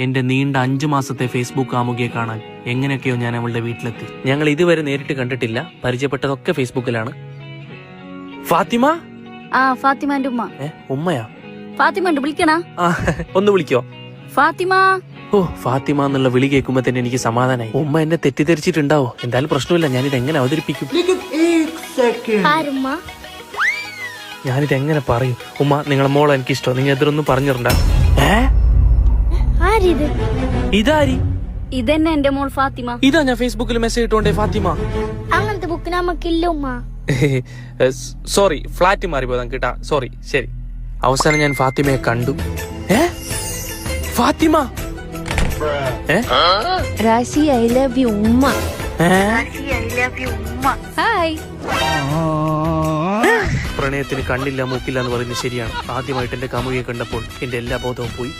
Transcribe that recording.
എന്റെ നീണ്ട 5 മാസത്തെ ഫേസ്ബുക്ക് കാമുകിയെ കാണാൻ എങ്ങനെയൊക്കെയോ ഞാൻ അവളുടെ വീട്ടിലെത്തി. ഞങ്ങൾ ഇതുവരെ നേരിട്ട് കണ്ടിട്ടില്ല, പരിചയപ്പെട്ടതൊക്കെ ഫേസ്ബുക്കിലാണ്. ഫാത്തിമ? ഫാത്തിമാന്റെ ഉമ്മ. ഉമ്മയാ? ഫാത്തിമ വിളിക്കണ? ഒന്ന് വിളിക്കോ? ഫാത്തിമ. ഓ, ഫാത്തിമ എന്നുള്ള വിളി കേൾക്കുമ്പോ തന്നെ എനിക്ക് സമാധാനായി. ഉമ്മ എന്നെ തെറ്റിദ്ധരിച്ചിട്ടുണ്ടാവോ? എന്തായാലും പ്രശ്നമില്ല, ഞാനിത് എങ്ങനെ അവതരിപ്പിക്കും? ഞാനിത് എങ്ങനെ പറയും? ഉമ്മ, നിങ്ങളെ മോളെ എനിക്കിഷ്ടം, നിങ്ങൾ എതിരൊന്നും പറഞ്ഞിട്ടുണ്ട? ഇതാരി? ഇതന്നെ എന്റെ മോൾ ഫാത്തിമ. ഇതാ ഞാൻ ഫേസ്ബുക്കിൽ മെസ്സേജ് ഇട്ടോണ്ടേ ഫാത്തിമ. അങ്ങനത്തെ ബുക്ക് നമുക്കില്ല ഉമ്മ. സോറി, ഫ്ലാറ്റ് മാറിപ്പോതാ കേട്ടാ, സോറി. ശരി, അവസാനം ഞാൻ ഫാത്തിമയെ കണ്ടു. ഫാത്തിമ? റാശി ഐ ലവ് യു ഉമ്മ. ഹായ്. പ്രണയത്തിന് കണ്ണില്ല മൂക്കില്ല എന്ന് പറയുന്നത് ശരിയാണ്. ആദ്യമായിട്ട് എന്റെ കാമുകിയെ കണ്ടപ്പോൾ എന്റെ എല്ലാ ബോധവും പോയി.